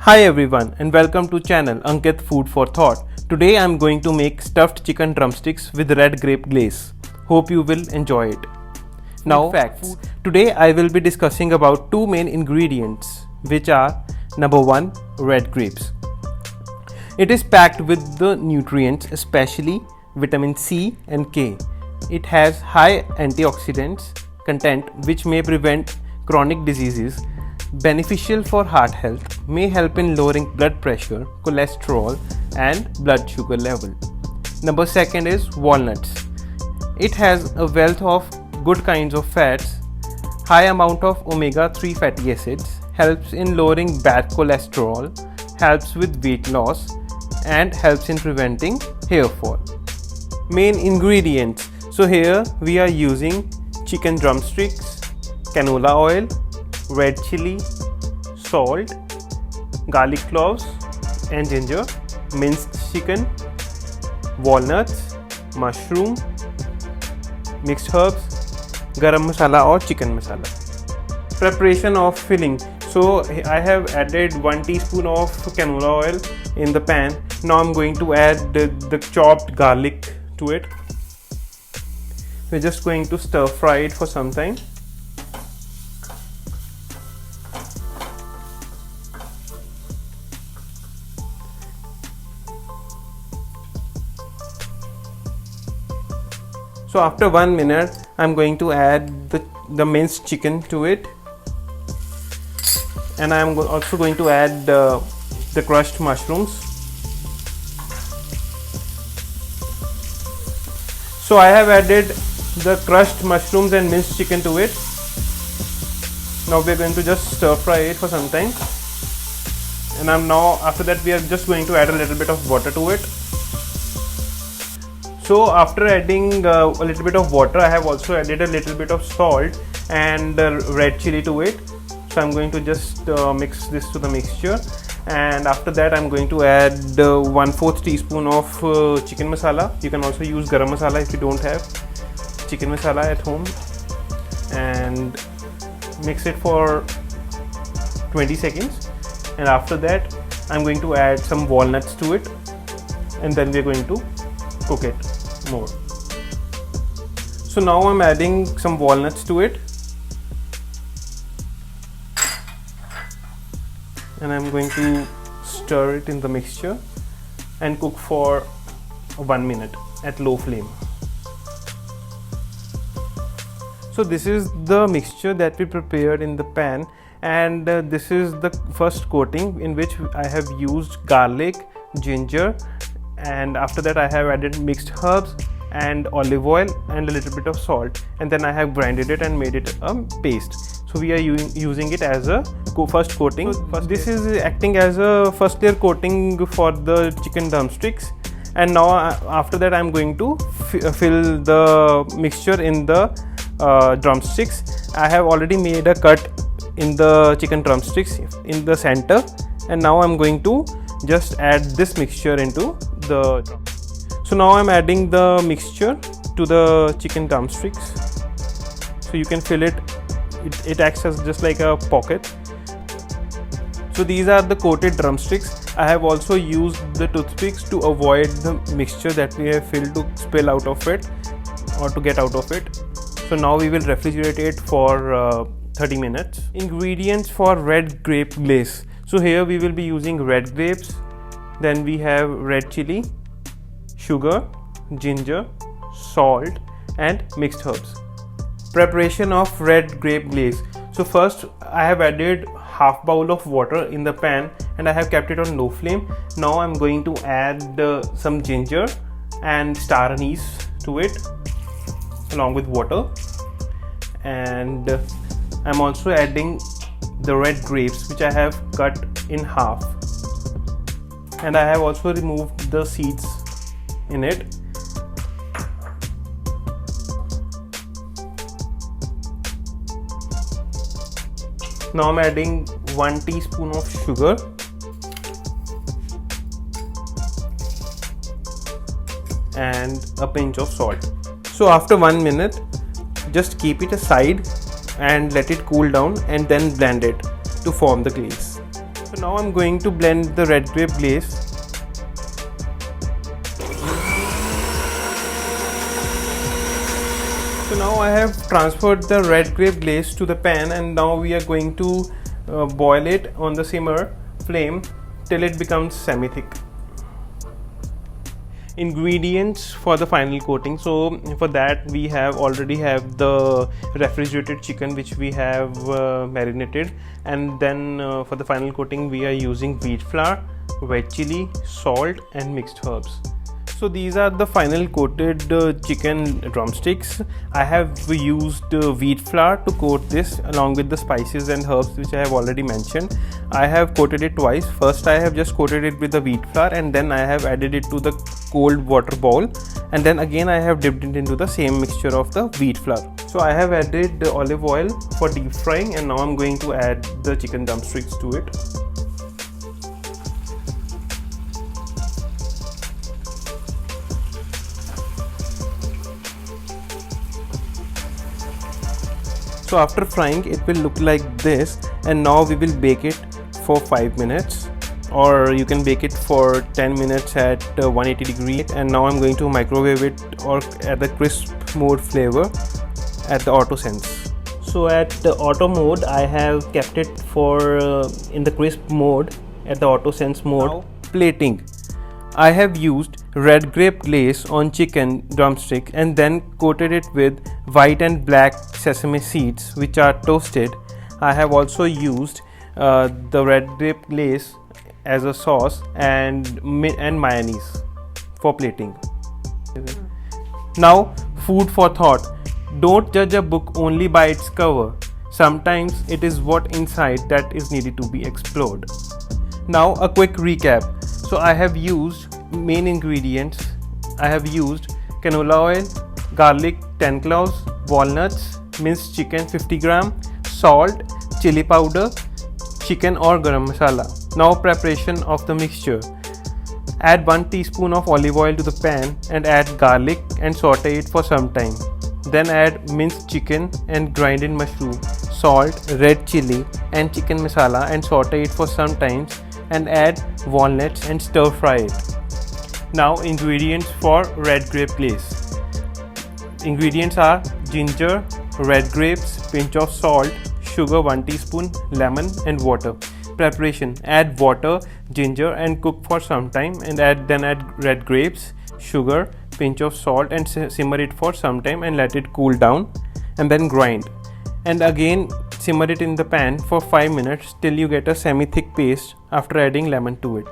Hi everyone and welcome to channel Ankit Food for Thought. Today I am going to make stuffed chicken drumsticks with red grape glaze. Hope you will enjoy it. Now facts. Today I will be discussing about two main ingredients, which are number 1, red grapes. It is packed with the nutrients, especially vitamin C and K. It has high antioxidants content which may prevent chronic diseases, beneficial for heart health, may help in lowering blood pressure, cholesterol and blood sugar level. Number 2 is walnuts. It has a wealth of good kinds of fats, high amount of omega-3 fatty acids, helps in lowering bad cholesterol, helps with weight loss and helps in preventing hair fall. Main ingredients. So here we are using chicken drumsticks, canola oil, red chili, salt, garlic cloves and ginger, minced chicken, walnuts, mushroom, mixed herbs, garam masala or chicken masala. Preparation of filling. So I have added 1 teaspoon of canola oil in the pan. Now I'm going to add the chopped garlic to it. We're just going to stir fry it for some time. So after 1 minute, I'm going to add the minced chicken to it, and I'm also going to add the crushed mushrooms. So I have added the crushed mushrooms and minced chicken to it. Now we are going to just stir fry it for some time, and after that we are just going to add a little bit of water to it. So after adding a little bit of water, I have also added a little bit of salt and red chili to it. So I'm going to just mix this to the mixture, and after that I'm going to add 1/4 teaspoon of chicken masala. You can also use garam masala if you don't have chicken masala at home, and mix it for 20 seconds. And after that I'm going to add some walnuts to it, and then we're going to cook it more. So now I'm adding some walnuts to it, and I'm going to stir it in the mixture and cook for 1 minute at low flame. So this is the mixture that we prepared in the pan, and this is the first coating in which I have used garlic, ginger, and after that I have added mixed herbs and olive oil and a little bit of salt, and then I have grinded it and made it a paste. So we are using it as a first coating. So this is acting as a first layer coating for the chicken drumsticks, and now after that I'm going to fill the mixture in the drumsticks. I have already made a cut in the chicken drumsticks in the center, and now I'm going to just add this mixture into the drum. So now I'm adding the mixture to the chicken drumsticks. So you can fill it. It acts as just like a pocket. So these are the coated drumsticks. I have also used the toothpicks to avoid the mixture that we have filled to spill out of it or to get out of it. So now we will refrigerate it for 30 minutes. Ingredients for red grape glaze. So here we will be using red grapes, then we have red chili, sugar, ginger, salt and mixed herbs. Preparation of red grape glaze. So first I have added half bowl of water in the pan, and I have kept it on low flame. Now I'm going to add some ginger and star anise to it along with water, and I'm also adding the red grapes which I have cut in half, and I have also removed the seeds in it. Now I'm adding 1 teaspoon of sugar and a pinch of salt. So after 1 minute, just keep it aside and let it cool down, and then blend it to form the glaze. So now I'm going to blend the red grape glaze. So now I have transferred the red grape glaze to the pan, and now we are going to boil it on the simmer flame till it becomes semi-thick. Ingredients for the final coating. So for that we already have the refrigerated chicken which we have marinated, and then for the final coating we are using wheat flour, red chili, salt and mixed herbs. So these are the final coated chicken drumsticks. I have used wheat flour to coat this along with the spices and herbs which I have already mentioned. I have coated it twice. First I have just coated it with the wheat flour, and then I have added it to the cold water bowl, and then again I have dipped it into the same mixture of the wheat flour. So I have added the olive oil for deep frying, and now I'm going to add the chicken drumsticks to it. So after frying it will look like this, and now we will bake it for 5 minutes, or you can bake it for 10 minutes at 180 degrees. And now I'm going to microwave it or at the crisp mode flavor at the auto sense. So at the auto mode I have kept it for in the crisp mode at the auto sense mode. Now, plating. I have used red grape glaze on chicken drumstick and then coated it with white and black sesame seeds which are toasted. I have also used the red grape glaze as a sauce and mayonnaise for plating. Now, food for thought. Don't judge a book only by its cover. Sometimes it is what inside that is needed to be explored. Now a quick recap. So I have used main ingredients. I have used canola oil, garlic 10 cloves, walnuts, minced chicken 50 gram, salt, chili powder, chicken or garam masala. Now preparation of the mixture. Add 1 teaspoon of olive oil to the pan and add garlic and saute it for some time. Then add minced chicken and grinded mushroom, salt, red chili and chicken masala and saute it for some time, and add walnuts and stir fry it. Now ingredients for red grape glaze. Ingredients are ginger, red grapes, pinch of salt, sugar 1 teaspoon, lemon and water. Preparation: add water, ginger and cook for some time, and then add red grapes, sugar, pinch of salt and simmer it for some time and let it cool down, and then grind, and again simmer it in the pan for 5 minutes till you get a semi-thick paste after adding lemon to it.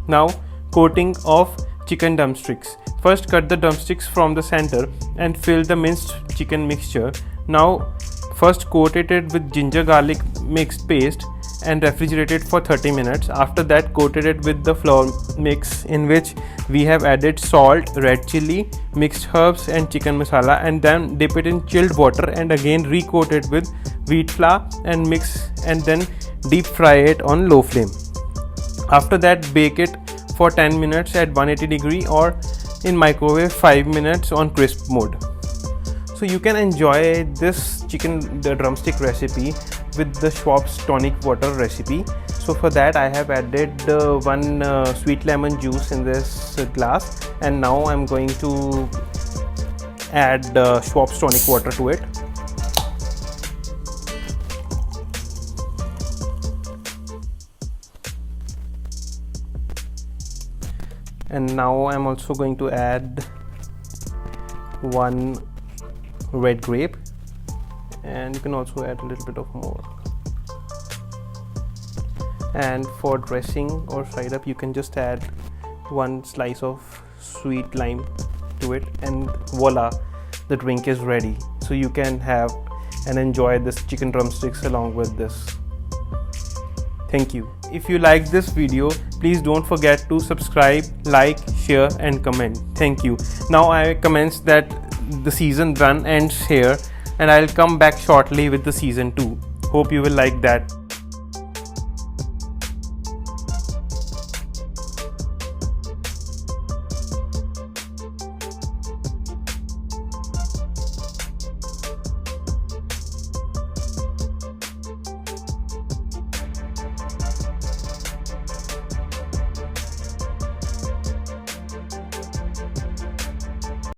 Now coating of chicken drumsticks. First cut the drumsticks from the center and fill the minced chicken mixture. Now first coat it with ginger garlic mixed paste and refrigerate it for 30 minutes. After that coated it with the flour mix in which we have added salt, red chili, mixed herbs and chicken masala, and then dip it in chilled water and again recoat it with wheat flour and mix, and then deep fry it on low flame. After that bake it for 10 minutes at 180 degree or in microwave 5 minutes on crisp mode. So you can enjoy this the drumstick recipe with the Schwab's tonic water recipe. So for that I have added 1 sweet lemon juice in this glass, and now I'm going to add Schwab's tonic water to it. And now I'm also going to add 1 red grape, and you can also add a little bit of more. And for dressing or side up you can just add 1 slice of sweet lime to it, and voila, the drink is ready. So you can have and enjoy this chicken drumsticks along with this. Thank you. If you like this video, please don't forget to subscribe, like, share and comment. Thank you. Now I commence that the season 1 ends here, and I'll come back shortly with the season 2. Hope you will like that.